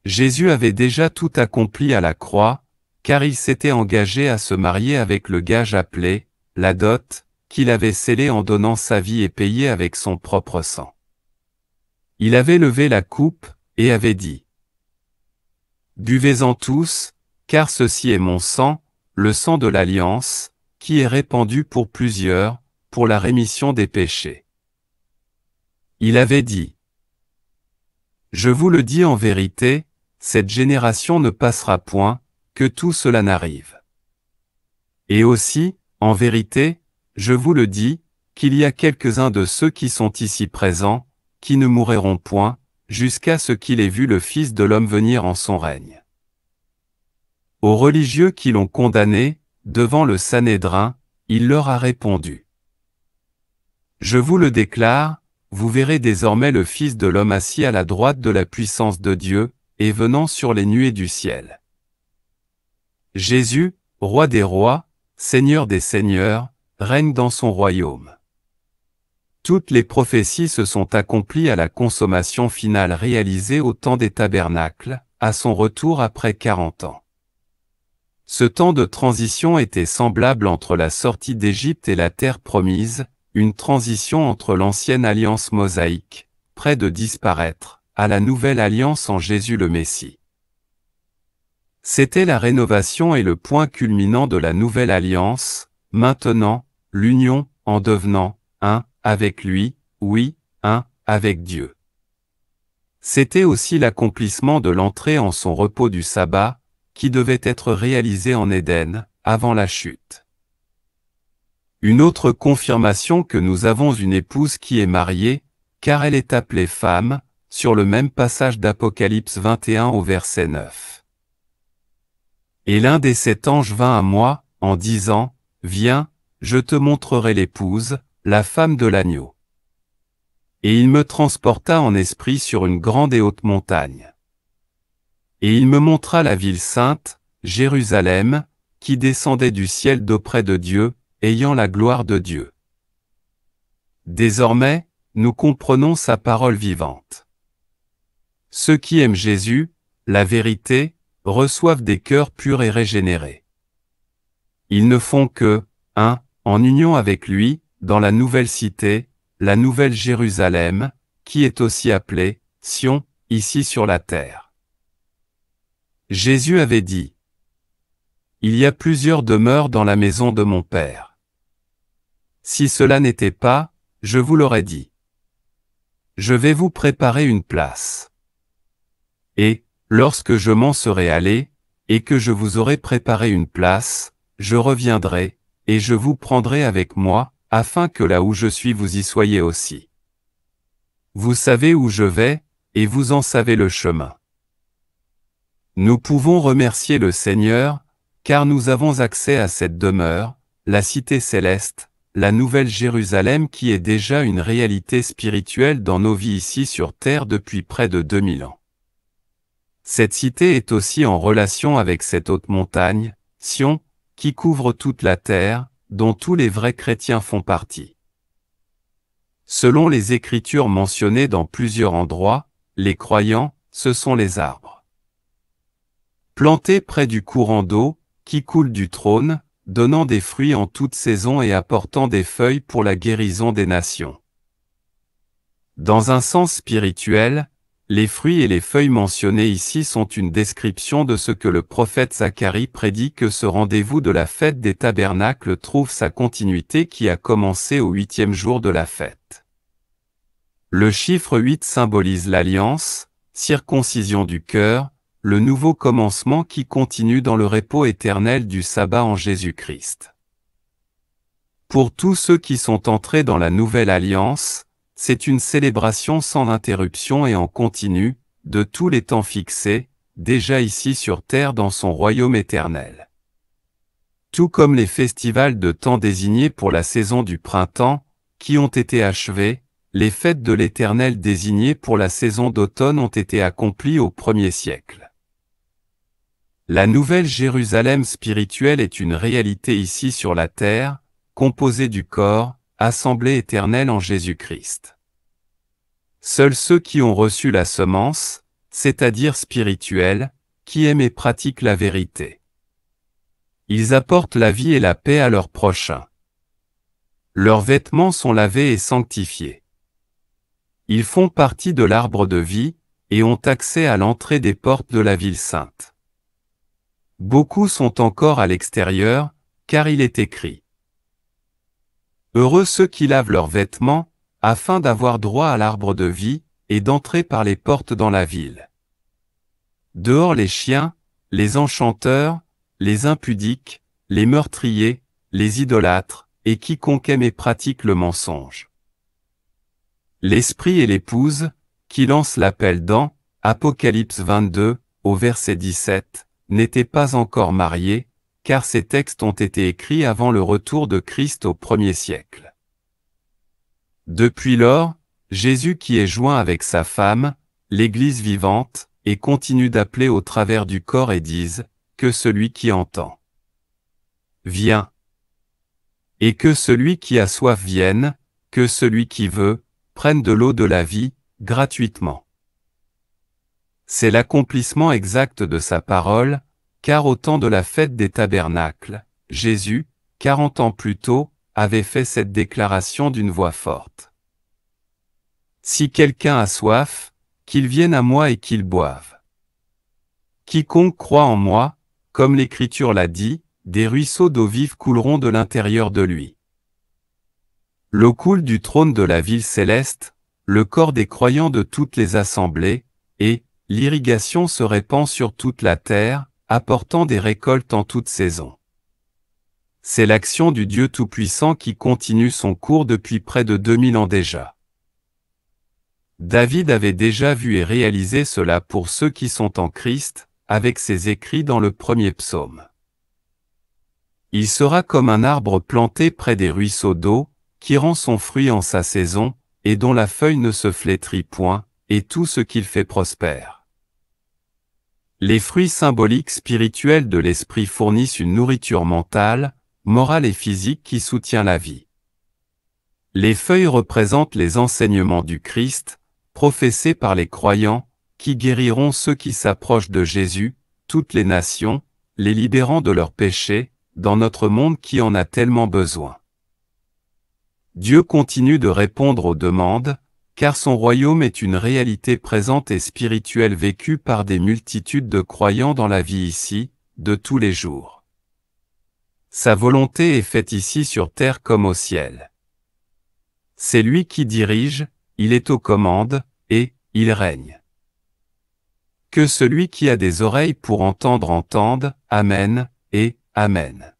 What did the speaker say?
Jésus avait déjà tout accompli à la croix, car il s'était engagé à se marier avec le gage appelé la dot, qu'il avait scellé en donnant sa vie et payé avec son propre sang. Il avait levé la coupe, et avait dit : Buvez-en tous, car ceci est mon sang, le sang de l'alliance, qui est répandu pour plusieurs, pour la rémission des péchés. Il avait dit : Je vous le dis en vérité, cette génération ne passera point, que tout cela n'arrive. Et aussi, en vérité, je vous le dis, qu'il y a quelques-uns de ceux qui sont ici présents, qui ne mourront point, jusqu'à ce qu'il ait vu le Fils de l'homme venir en son règne. Aux religieux qui l'ont condamné, devant le Sanhédrin, il leur a répondu : Je vous le déclare, vous verrez désormais le Fils de l'homme assis à la droite de la puissance de Dieu, et venant sur les nuées du ciel. Jésus, roi des rois, Seigneur des seigneurs, règne dans son royaume. Toutes les prophéties se sont accomplies à la consommation finale réalisée au temps des tabernacles, à son retour après 40 ans. Ce temps de transition était semblable entre la sortie d'Égypte et la terre promise, une transition entre l'ancienne alliance mosaïque, près de disparaître, à la nouvelle alliance en Jésus le Messie. C'était la rénovation et le point culminant de la nouvelle alliance, maintenant, l'union, en devenant un avec lui, oui, un avec Dieu. C'était aussi l'accomplissement de l'entrée en son repos du sabbat, qui devait être réalisé en Éden, avant la chute. Une autre confirmation que nous avons une épouse qui est mariée, car elle est appelée femme, sur le même passage d'Apocalypse 21 au verset 9. Et l'un des 7 anges vint à moi, en disant : Viens, je te montrerai l'épouse, la femme de l'agneau. Et il me transporta en esprit sur une grande et haute montagne. Et il me montra la ville sainte, Jérusalem, qui descendait du ciel d'auprès de Dieu, ayant la gloire de Dieu. Désormais, nous comprenons sa parole vivante. Ceux qui aiment Jésus, la vérité, reçoivent des cœurs purs et régénérés. Ils ne font que, en union avec lui, dans la nouvelle cité, la nouvelle Jérusalem, qui est aussi appelée Sion, ici sur la terre. Jésus avait dit : Il y a plusieurs demeures dans la maison de mon Père. Si cela n'était pas, je vous l'aurais dit. Je vais vous préparer une place. Et, lorsque je m'en serai allé, et que je vous aurai préparé une place, je reviendrai, et je vous prendrai avec moi, afin que là où je suis vous y soyez aussi. Vous savez où je vais, et vous en savez le chemin. Nous pouvons remercier le Seigneur, car nous avons accès à cette demeure, la cité céleste, la nouvelle Jérusalem qui est déjà une réalité spirituelle dans nos vies ici sur terre depuis près de 2000 ans. Cette cité est aussi en relation avec cette haute montagne, Sion, qui couvre toute la terre, dont tous les vrais chrétiens font partie. Selon les Écritures mentionnées dans plusieurs endroits, les croyants, ce sont les arbres. Plantés près du courant d'eau, qui coule du trône, donnant des fruits en toute saison et apportant des feuilles pour la guérison des nations. Dans un sens spirituel, les fruits et les feuilles mentionnés ici sont une description de ce que le prophète Zacharie prédit que ce rendez-vous de la fête des tabernacles trouve sa continuité qui a commencé au 8e jour de la fête. Le chiffre 8 symbolise l'alliance, circoncision du cœur, le nouveau commencement qui continue dans le repos éternel du sabbat en Jésus-Christ. Pour tous ceux qui sont entrés dans la nouvelle alliance, c'est une célébration sans interruption et en continu, de tous les temps fixés, déjà ici sur terre dans son royaume éternel. Tout comme les festivals de temps désignés pour la saison du printemps, qui ont été achevés, les fêtes de l'Éternel désignées pour la saison d'automne ont été accomplies au 1er siècle. La nouvelle Jérusalem spirituelle est une réalité ici sur la terre, composée du corps, assemblée éternelle en Jésus-Christ. Seuls ceux qui ont reçu la semence, c'est-à-dire spirituels, qui aiment et pratiquent la vérité. Ils apportent la vie et la paix à leurs prochains. Leurs vêtements sont lavés et sanctifiés. Ils font partie de l'arbre de vie, et ont accès à l'entrée des portes de la ville sainte. Beaucoup sont encore à l'extérieur, car il est écrit. Heureux ceux qui lavent leurs vêtements, afin d'avoir droit à l'arbre de vie, et d'entrer par les portes dans la ville. Dehors les chiens, les enchanteurs, les impudiques, les meurtriers, les idolâtres, et quiconque aime et pratique le mensonge. L'esprit et l'épouse, qui lancent l'appel dans Apocalypse 22, au verset 17, n'étaient pas encore mariés, car ces textes ont été écrits avant le retour de Christ au 1er siècle. Depuis lors, Jésus qui est joint avec sa femme, l'Église vivante, et continue d'appeler au travers du corps et disent, que celui qui entend vient. Et que celui qui a soif vienne, que celui qui veut, prenne de l'eau de la vie, gratuitement. C'est l'accomplissement exact de sa parole, car au temps de la fête des tabernacles, Jésus, 40 ans plus tôt, avait fait cette déclaration d'une voix forte. Si quelqu'un a soif, qu'il vienne à moi et qu'il boive. Quiconque croit en moi, comme l'Écriture l'a dit, des ruisseaux d'eau vive couleront de l'intérieur de lui. L'eau coule du trône de la ville céleste, le corps des croyants de toutes les assemblées, et l'irrigation se répand sur toute la terre, apportant des récoltes en toute saison. C'est l'action du Dieu Tout-Puissant qui continue son cours depuis près de 2000 ans déjà. David avait déjà vu et réalisé cela pour ceux qui sont en Christ, avec ses écrits dans le 1er psaume. Il sera comme un arbre planté près des ruisseaux d'eau, qui rend son fruit en sa saison, et dont la feuille ne se flétrit point, et tout ce qu'il fait prospère. Les fruits symboliques spirituels de l'esprit fournissent une nourriture mentale, morale et physique qui soutient la vie. Les feuilles représentent les enseignements du Christ, professés par les croyants, qui guériront ceux qui s'approchent de Jésus, toutes les nations, les libérant de leurs péchés, dans notre monde qui en a tellement besoin. Dieu continue de répondre aux demandes, car son royaume est une réalité présente et spirituelle vécue par des multitudes de croyants dans la vie ici, de tous les jours. Sa volonté est faite ici sur terre comme au ciel. C'est lui qui dirige, il est aux commandes, et il règne. Que celui qui a des oreilles pour entendre entende, Amen, et Amen.